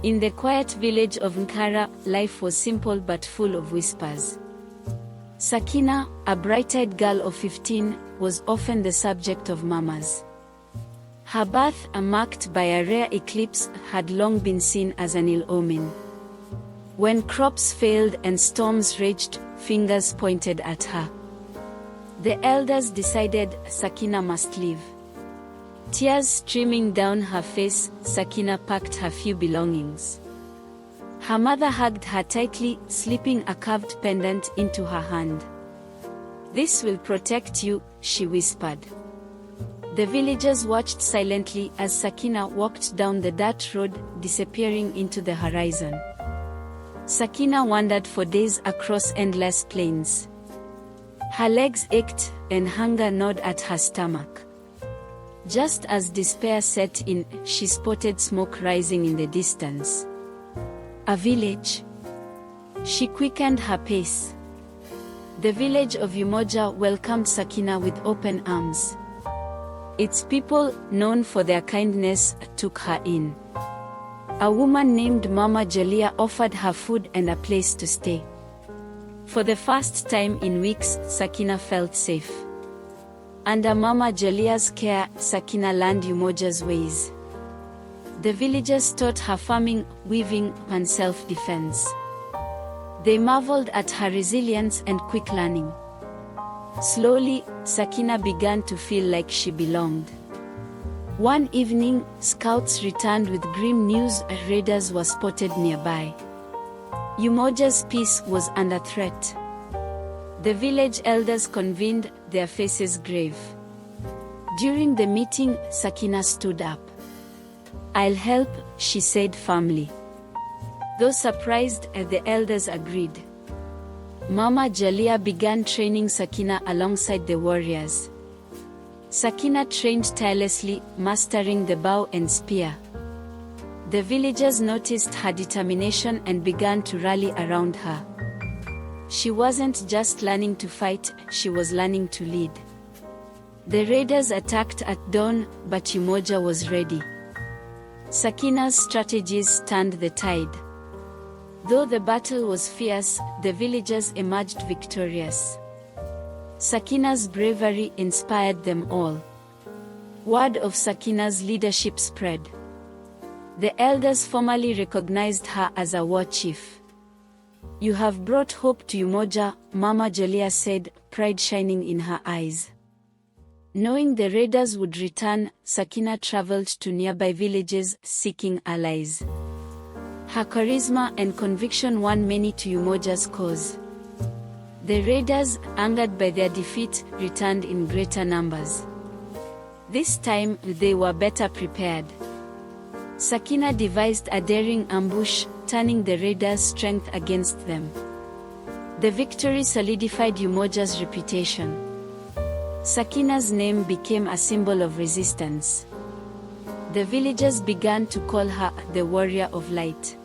In the quiet village of Nkara, life was simple but full of whispers. Sakina, a bright-eyed girl of 15, was often the subject of murmurs. Her birth, marked by a rare eclipse, had long been seen as an ill omen. When crops failed and storms raged, fingers pointed at her. The elders decided Sakina must leave. Tears streaming down her face, Sakina packed her few belongings. Her mother hugged her tightly, slipping a carved pendant into her hand. "This will protect you," she whispered. The villagers watched silently as Sakina walked down the dirt road, disappearing into the horizon. Sakina wandered for days across endless plains. Her legs ached, and hunger gnawed at her stomach. Just as despair set in, she spotted smoke rising in the distance. A village. She quickened her pace. The village of Umoja welcomed Sakina with open arms. Its people, known for their kindness, took her in. A woman named Mama Jalia offered her food and a place to stay. For the first time in weeks, Sakina felt safe. Under Mama Jalia's care, Sakina learned Umoja's ways. The villagers taught her farming, weaving, and self-defense. They marveled at her resilience and quick learning. Slowly, Sakina began to feel like she belonged. One evening, scouts returned with grim news: raiders were spotted nearby. Umoja's peace was under threat. The village elders convened, their faces grave. During the meeting, Sakina stood up. "I'll help," she said firmly. Though surprised, the elders agreed. Mama Jalia began training Sakina alongside the warriors. Sakina trained tirelessly, mastering the bow and spear. The villagers noticed her determination and began to rally around her. She wasn't just learning to fight, she was learning to lead. The raiders attacked at dawn, but Umoja was ready. Sakina's strategies turned the tide. Though the battle was fierce, the villagers emerged victorious. Sakina's bravery inspired them all. Word of Sakina's leadership spread. The elders formally recognized her as a war chief. "You have brought hope to Umoja," Mama Jalia said, pride shining in her eyes. Knowing the raiders would return, Sakina traveled to nearby villages, seeking allies. Her charisma and conviction won many to Umoja's cause. The raiders, angered by their defeat, returned in greater numbers. This time, they were better prepared. Sakina devised a daring ambush, turning the raiders' strength against them. The victory solidified Umoja's reputation. Sakina's name became a symbol of resistance. The villagers began to call her the Warrior of Light.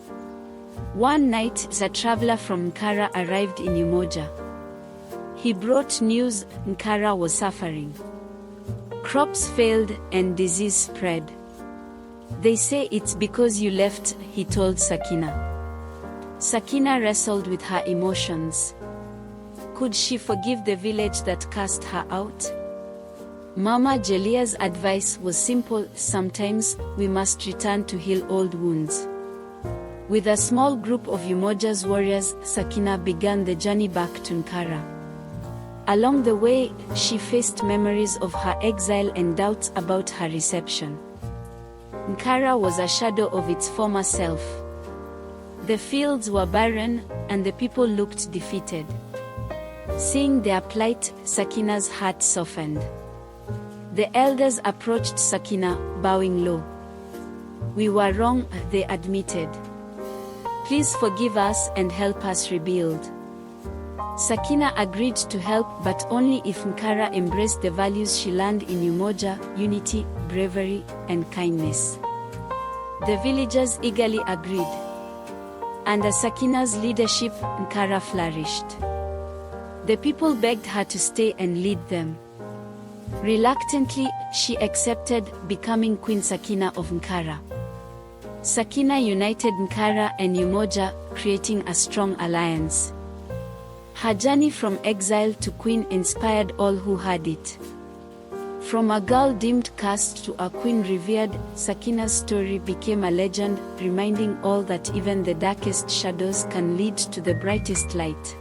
One night, a traveler from Nkara arrived in Umoja. He brought news: Nkara was suffering. Crops failed and disease spread. "They say it's because you left," he told Sakina. Sakina wrestled with her emotions. Could she forgive the village that cast her out? Mama Jalia's advice was simple: sometimes, we must return to heal old wounds. With a small group of Umoja's warriors, Sakina began the journey back to Nkara. Along the way, she faced memories of her exile and doubts about her reception. Nkara was a shadow of its former self. The fields were barren, and the people looked defeated. Seeing their plight, Sakina's heart softened. The elders approached Sakina, bowing low. "We were wrong," they admitted. "Please forgive us and help us rebuild." Sakina agreed to help, but only if Nkara embraced the values she learned in Umoja: unity, bravery, and kindness. The villagers eagerly agreed. Under Sakina's leadership, Nkara flourished. The people begged her to stay and lead them. Reluctantly, she accepted, becoming Queen Sakina of Nkara. Sakina united Nkara and Umoja, creating a strong alliance. Her journey from exile to queen inspired all who heard it. From a girl deemed cursed to a queen revered, Sakina's story became a legend, reminding all that even the darkest shadows can lead to the brightest light.